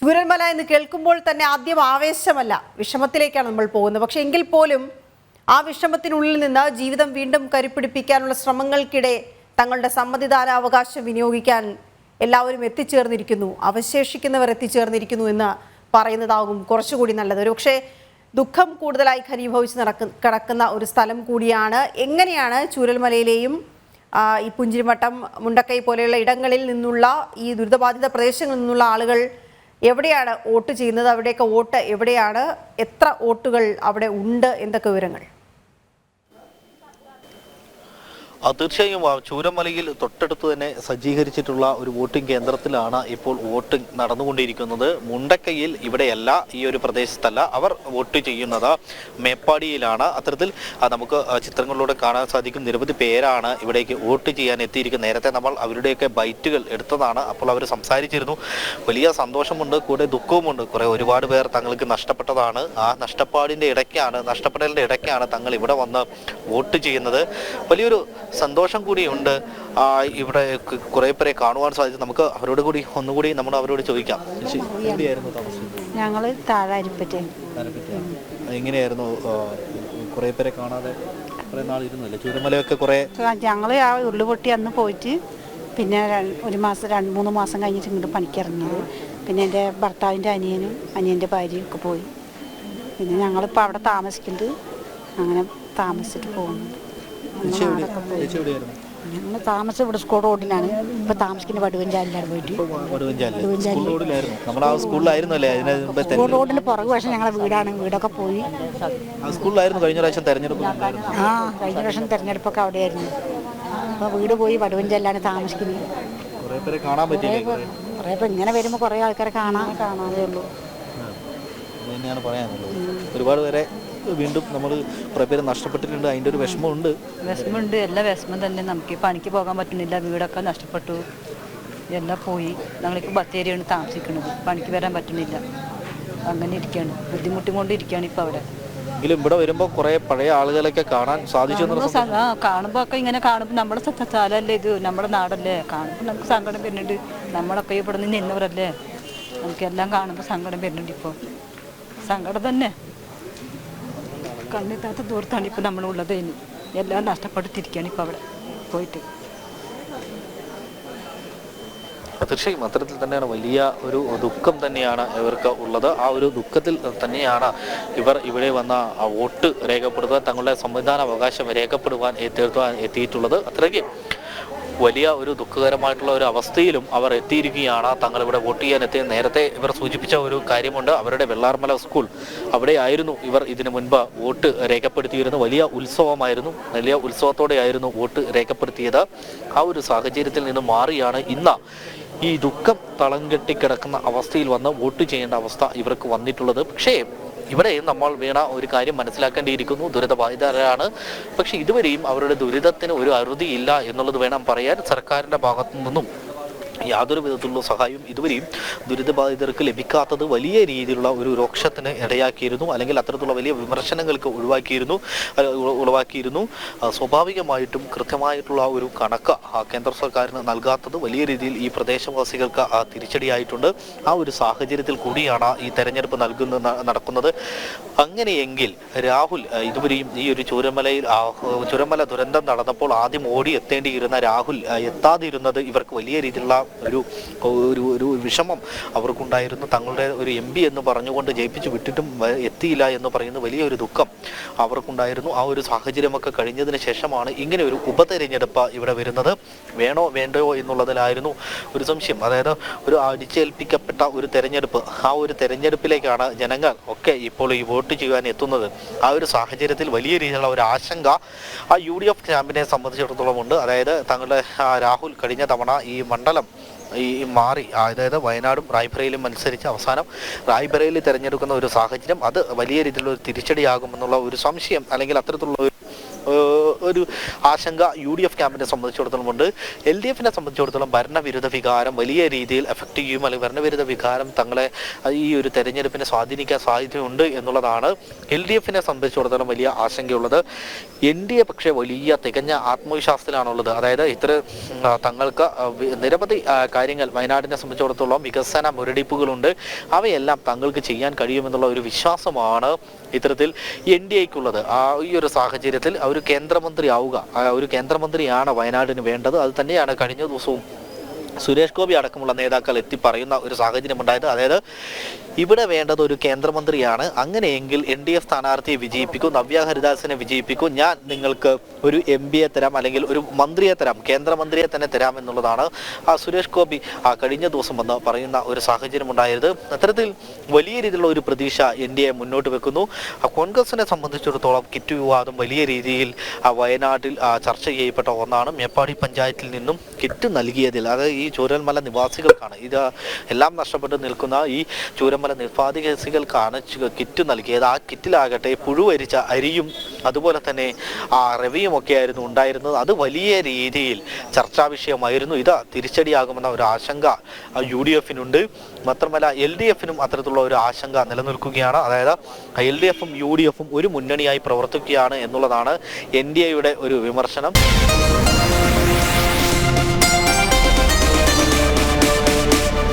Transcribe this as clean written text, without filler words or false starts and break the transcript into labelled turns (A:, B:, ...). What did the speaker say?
A: ചൂരൽമല എന്ന് കേൾക്കുമ്പോൾ തന്നെ ആദ്യം ആവേശമല്ല, വിഷമത്തിലേക്കാണ് നമ്മൾ പോകുന്നത്. പക്ഷെ എങ്കിൽ പോലും ആ വിഷമത്തിനുള്ളിൽ നിന്ന് ജീവിതം വീണ്ടും കരുപ്പിടിപ്പിക്കാനുള്ള ശ്രമങ്ങൾക്കിടെ തങ്ങളുടെ സമ്മതിദാനാവകാശം വിനിയോഗിക്കാൻ എല്ലാവരും എത്തിച്ചേർന്നിരിക്കുന്നു, അവശേഷിക്കുന്നവർ എത്തിച്ചേർന്നിരിക്കുന്നു എന്ന് പറയുന്നതാകും കുറച്ചുകൂടി നല്ലത്. ഒരു പക്ഷേ ദുഃഖം കൂടുതലായി ഘനീഭവിച്ച് കിടക്കുന്ന ഒരു സ്ഥലം കൂടിയാണ്. എങ്ങനെയാണ് ചൂരൽമലയിലെയും ഈ പുഞ്ചിരിമട്ടം, മുണ്ടക്കൈ പോലെയുള്ള ഇടങ്ങളിൽ നിന്നുള്ള ഈ ദുരിതബാധിത പ്രദേശങ്ങളിൽ നിന്നുള്ള ആളുകൾ എവിടെയാണ് വോട്ട് ചെയ്യുന്നത്? അവിടെയൊക്കെ വോട്ട് എവിടെയാണ്? എത്ര വോട്ടുകൾ അവിടെ ഉണ്ട്? എന്തൊക്കെ വിവരങ്ങൾ?
B: തീർച്ചയായും ചൂരൽമലയിൽ തൊട്ടടുത്ത് തന്നെ സജ്ജീകരിച്ചിട്ടുള്ള ഒരു വോട്ടിംഗ് കേന്ദ്രത്തിലാണ് ഇപ്പോൾ വോട്ടിംഗ് നടന്നുകൊണ്ടിരിക്കുന്നത്. മുണ്ടക്കൈയിൽ ഇവിടെയല്ല, ഈ ഒരു പ്രദേശത്തല്ല. അവർ വോട്ട് ചെയ്യുന്നത് മേപ്പാടിയിലാണ്. അത്തരത്തിൽ നമുക്ക് ചിത്രങ്ങളിലൂടെ കാണാൻ സാധിക്കും, നിരവധി പേരാണ് ഇവിടേക്ക് വോട്ട് ചെയ്യാൻ എത്തിയിരിക്കുന്നത്. നേരത്തെ നമ്മൾ അവരുടെയൊക്കെ ബൈറ്റുകൾ എടുത്തതാണ്. അപ്പോൾ അവർ സംസാരിച്ചിരുന്നു. വലിയ സന്തോഷമുണ്ട്, കൂടെ ദുഃഖവുമുണ്ട്. ഒരുപാട് പേർ തങ്ങൾക്ക് നഷ്ടപ്പെട്ടതാണ്. ആ നഷ്ടപ്പാടിൻ്റെ ഇടയ്ക്കാണ് തങ്ങൾ ഇവിടെ വന്ന് വോട്ട് ചെയ്യുന്നത്. വലിയൊരു സന്തോഷം കൂടിയുണ്ട്. ഇവിടെ കുറെ പേരെ കാണുവാൻ സാധിച്ചു. നമുക്ക് അവരോട് കൂടി ഒന്നുകൂടി നമ്മൾ അവരോട് ചോദിക്കാം.
C: ഞങ്ങൾ താഴാരിപ്പറ്റ.
B: എങ്ങനെയായിരുന്നു കുറെ പേരെ കാണാതെ കുറെ നാളിരുന്നല്ലേ? ചൂരൽമലയൊക്കെ കുറെ
C: ഞങ്ങൾ ആ ഉള്ളുപൊട്ടി അന്ന് പോയിട്ട് പിന്നെ 2-3 മാസം കഴിഞ്ഞിട്ട് ഇങ്ങോട്ട് പണിക്കിറങ്ങിയത്. പിന്നെ എൻ്റെ ഭർത്താവിൻ്റെ അനിയൻ്റെ ഭാര്യയും ഒക്കെ പോയി. പിന്നെ ഞങ്ങളിപ്പോൾ അവിടെ താമസിക്കുന്നത്, അങ്ങനെ താമസിച്ചിട്ട് പോകുന്നുണ്ട്. ഞങ്ങൾ താമസം ഇവിടെ സ്കൂൾ റോഡിലാണ്. ഇപ്പൊ താമസിക്കുന്ന വടുവഞ്ചാലിലാണ് പോയിട്ട്. സ്കൂൾ റോഡിന് പുറകു വശം ഞങ്ങളെ വീടാണ്. വീടൊക്കെ പോയി.
B: കഴിഞ്ഞ പ്രാവശ്യം
C: തെരഞ്ഞെടുപ്പൊക്കെ അവിടെയായിരുന്നു. അപ്പൊ വീട് പോയി വടുവഞ്ചാലിലാണ് താമസിക്കുന്നത്. കുറെ ഇപ്പൊ ഇങ്ങനെ വരുമ്പോ കുറെ ആൾക്കാരെ കാണാതെ ഉള്ളൂ.
B: ഒരുപാട് പേരെ വീണ്ടും നമ്മൾ കുറേ പേര് നഷ്ടപ്പെട്ടിട്ടുണ്ട്. അതിൻ്റെ ഒരു വിഷമമുണ്ട്.
D: എല്ലാ വിഷമം തന്നെ. നമുക്ക് പണിക്ക് പോകാൻ പറ്റുന്നില്ല, വീടൊക്കെ നഷ്ടപ്പെട്ടു, എല്ലാം പോയി. ഞങ്ങളിപ്പോൾ ബത്തേരിയാണ് താമസിക്കുന്നത്, പണിക്ക് വരാൻ പറ്റുന്നില്ല. അങ്ങനെ ഇരിക്കുകയാണ്, ബുദ്ധിമുട്ടിക്കൊണ്ടിരിക്കുകയാണ് ഇപ്പോൾ അവിടെ.
B: എങ്കിലും ഇവിടെ വരുമ്പോൾ കുറേ പഴയ ആളുകളൊക്കെ കാണാൻ സാധിച്ചു.
D: കാണുമ്പോൾ ഒക്കെ ഇങ്ങനെ കാണുമ്പോൾ നമ്മുടെ സ്ഥലമല്ലേ ഇത്, നമ്മുടെ നാടല്ലേ, കാണുമ്പോൾ നമുക്ക് സങ്കടം വരുന്നുണ്ട്. നമ്മളൊക്കെ ഇവിടെ നിന്ന് നിന്നവരല്ലേ, നമുക്കെല്ലാം കാണുമ്പോൾ സങ്കടം വരുന്നുണ്ട്. ഇപ്പോൾ സങ്കടം തന്നെ, കണ്ണെത്താത്ത ദൂരത്താണ് ഇപ്പോൾ നമ്മളുള്ളത്. ഇനി എല്ലാം നഷ്ടപ്പെടുത്തിയിരിക്കുകയാണ് ഇപ്പോൾ അവിടെ പോയിട്ട്.
B: തീർച്ചയായും അത്തരത്തിൽ തന്നെയാണ്, വലിയ ഒരു ദുഃഖം തന്നെയാണ് ഇവർക്ക് ഉള്ളത്. ആ ഒരു ദുഃഖത്തിൽ തന്നെയാണ് ഇവർ ഇവിടെ വന്ന വോട്ട് രേഖപ്പെടുത്തുവാൻ, തങ്ങളുടെ സമ്മതിദാനാവകാശം രേഖപ്പെടുവാൻ എത്തിയിട്ടുള്ളത്. അത്രയ്ക്ക് വലിയ ഒരു ദുഃഖകരമായിട്ടുള്ള ഒരു അവസ്ഥയിലും അവർ എത്തിയിരിക്കുകയാണ്. തങ്ങളിവിടെ വോട്ട് ചെയ്യാൻ എത്തിയ നേരത്തെ ഇവർ സൂചിപ്പിച്ച ഒരു കാര്യമുണ്ട്. അവരുടെ വെള്ളാർമല സ്കൂൾ അവിടെയായിരുന്നു ഇവർ ഇതിനു മുൻപ് വോട്ട് രേഖപ്പെടുത്തിയിരുന്നു. വലിയ ഉത്സവമായിരുന്നു, വലിയ ഉത്സവത്തോടെയായിരുന്നു വോട്ട് രേഖപ്പെടുത്തിയത്. ആ ഒരു സാഹചര്യത്തിൽ നിന്ന് മാറിയാണ് ഇന്ന് ഈ ദുഃഖം തളം കെട്ടിക്കിടക്കുന്ന അവസ്ഥയിൽ വന്ന് വോട്ട് ചെയ്യേണ്ട അവസ്ഥ ഇവർക്ക് വന്നിട്ടുള്ളത്. പക്ഷേ ഇവിടെ നമ്മൾ ഒരു കാര്യം മനസ്സിലാക്കേണ്ടിയിരിക്കുന്നു. ദുരിതബാധിതരാണ്, പക്ഷെ ഇതുവരെയും അവരുടെ ദുരിതത്തിന് ഒരു അറുതിയില്ല എന്നുള്ളത് വേണം പറയാൻ. സർക്കാരിൻ്റെ ഭാഗത്തു നിന്നും യാതൊരു വിധത്തിലുള്ള സഹായവും ഇതുവരെയും ദുരിതബാധിതർക്ക് ലഭിക്കാത്തത് വലിയ രീതിയിലുള്ള ഒരു രോക്ഷത്തിന് ഇടയാക്കിയിരുന്നു, അല്ലെങ്കിൽ അത്തരത്തിലുള്ള വലിയ വിമർശനങ്ങൾക്ക് ഉളവാക്കിയിരുന്നു. സ്വാഭാവികമായിട്ടും കൃത്യമായിട്ടുള്ള ഒരു കണക്ക് കേന്ദ്ര സർക്കാരിന് നൽകാത്തത് വലിയ രീതിയിൽ ഈ പ്രദേശവാസികൾക്ക് തിരിച്ചടിയായിട്ടുണ്ട്. ആ ഒരു സാഹചര്യത്തിൽ കൂടിയാണ് ഈ തെരഞ്ഞെടുപ്പ് നടക്കുന്നത്. അങ്ങനെയെങ്കിൽ രാഹുൽ ഇതുവരെയും ഈ ഒരു ചൂരൽമല ദുരന്തം നടന്നപ്പോൾ ആദ്യം ഓടി എത്തേണ്ടിയിരുന്ന രാഹുൽ എത്താതിരുന്നത് ഇവർക്ക് വലിയ രീതിയിലുള്ള ഒരു വിഷമം അവർക്കുണ്ടായിരുന്നു. തങ്ങളുടെ ഒരു MP എന്ന് പറഞ്ഞുകൊണ്ട് ജയിപ്പിച്ചു വിട്ടിട്ടും എത്തിയില്ല എന്ന് പറയുന്ന വലിയൊരു ദുഃഖം അവർക്കുണ്ടായിരുന്നു. ആ ഒരു സാഹചര്യമൊക്കെ കഴിഞ്ഞതിന് ശേഷമാണ് ഇങ്ങനെ ഒരു ഉപതെരഞ്ഞെടുപ്പ് ഇവിടെ വരുന്നത്. വേണോ വേണ്ടയോ എന്നുള്ളതിലായിരുന്നു ഒരു സംശയം. അതായത് ഒരു അടിച്ചേൽപ്പിക്കപ്പെട്ട ഒരു തെരഞ്ഞെടുപ്പ്, ആ ഒരു തെരഞ്ഞെടുപ്പിലേക്കാണ് ജനങ്ങൾ ഒക്കെ ഇപ്പോൾ ഈ വോട്ട് ചെയ്യാൻ എത്തുന്നത്. ആ ഒരു സാഹചര്യത്തിൽ വലിയ രീതിയിലുള്ള ഒരു ആശങ്ക ആ UDF ക്യാമ്പിനെ സംബന്ധിച്ചിടത്തോളം ഉണ്ട്. അതായത് തങ്ങളുടെ രാഹുൽ കഴിഞ്ഞ തവണ ഈ മണ്ഡലം മാറി, അതായത് വയനാടും റായ്ബറേലിയും മത്സരിച്ച് അവസാനം റായ്ബറേലി തിരഞ്ഞെടുക്കുന്ന ഒരു സാഹചര്യം, അത് വലിയ രീതിയിലുള്ള ഒരു തിരിച്ചടിയാകുമെന്നുള്ള ഒരു സംശയം, അല്ലെങ്കിൽ അത്തരത്തിലുള്ള ഒരു ആശങ്ക UDF ക്യാമ്പിനെ സംബന്ധിച്ചിടത്തോളം ഉണ്ട്. LDFിനെ സംബന്ധിച്ചിടത്തോളം ഭരണവിരുദ്ധ വികാരം വലിയ രീതിയിൽ എഫക്റ്റ് ചെയ്യും, അല്ലെങ്കിൽ ഭരണവിരുദ്ധ വികാരം തങ്ങളെ ഈ ഒരു തെരഞ്ഞെടുപ്പിനെ സ്വാധീനിക്കാൻ സാധ്യതയുണ്ട് എന്നുള്ളതാണ് LDFിനെ സംബന്ധിച്ചിടത്തോളം വലിയ ആശങ്കയുള്ളത്. NDA പക്ഷേ വലിയ തികഞ്ഞ ആത്മവിശ്വാസത്തിലാണുള്ളത്. അതായത് തങ്ങൾക്ക് നിരവധി കാര്യങ്ങൾ വയനാടിനെ സംബന്ധിച്ചിടത്തോളം വികസന മുരടിപ്പുകളുണ്ട്, അവയെല്ലാം തങ്ങൾക്ക് ചെയ്യാൻ കഴിയുമെന്നുള്ള ഒരു വിശ്വാസമാണ് ഇത്തരത്തിൽ NDAക്കുള്ളത്. ഈ ഒരു സാഹചര്യത്തിൽ ഒരു കേന്ദ്രമന്ത്രി ആവുക, ഒരു കേന്ദ്രമന്ത്രിയാണ് വയനാടിന് വേണ്ടത്. അത് തന്നെയാണ് കഴിഞ്ഞ ദിവസവും സുരേഷ് ഗോപി അടക്കമുള്ള നേതാക്കൾ എത്തി പറയുന്ന ഒരു സാഹചര്യം ഉണ്ടായത്. അതായത് ഇവിടെ വേണ്ടത് ഒരു കേന്ദ്രമന്ത്രിയാണ്, അങ്ങനെയെങ്കിൽ NDA സ്ഥാനാർത്ഥിയെ വിജയിപ്പിക്കും, നവ്യ ഹരിദാസിനെ വിജയിപ്പിക്കും, ഞാൻ നിങ്ങൾക്ക് ഒരു MPയെ തരാം, അല്ലെങ്കിൽ ഒരു മന്ത്രിയെ തരാം, കേന്ദ്രമന്ത്രിയെ തന്നെ തരാം എന്നുള്ളതാണ് സുരേഷ് ഗോപി കഴിഞ്ഞ ദിവസം വന്ന് പറയുന്ന ഒരു സാഹചര്യം ഉണ്ടായത്. അത്തരത്തിൽ വലിയ രീതിയിലുള്ള ഒരു പ്രതീക്ഷ NDA മുന്നോട്ട് വെക്കുന്നു. കോൺഗ്രസിനെ സംബന്ധിച്ചിടത്തോളം കിറ്റ് വിവാദം വലിയ രീതിയിൽ വയനാട്ടിൽ ചർച്ച ചെയ്യപ്പെട്ട ഒന്നാണ്. മേപ്പാടി പഞ്ചായത്തിൽ നിന്നും കിറ്റ് നൽകിയതിൽ, അതായത് ഈ ചൂരൽമല നിവാസികൾക്കാണ്, ഇത് എല്ലാം നഷ്ടപ്പെട്ട് നിൽക്കുന്ന ഈ ചൂരൽമല നിവാസികൾക്കാണ് കിറ്റ് നൽകിയത്. ആ കിറ്റിലാകട്ടെ പുഴുവരിച്ച അരിയും അതുപോലെ തന്നെ റവിയും ഒക്കെ ആയിരുന്നു ഉണ്ടായിരുന്നത്. അത് വലിയ രീതിയിൽ ചർച്ചാ വിഷയമായിരുന്നു. ഇത് തിരിച്ചടിയാകുമെന്ന ഒരു ആശങ്ക UDFിനുണ്ട്. മാത്രമല്ല LDFിനും അത്തരത്തിലുള്ള ഒരു ആശങ്ക നിലനിൽക്കുകയാണ്. അതായത് LDFും UDFും ഒരു മുന്നണിയായി പ്രവർത്തിക്കുകയാണ് എന്നുള്ളതാണ് NDAയുടെ ഒരു വിമർശനം.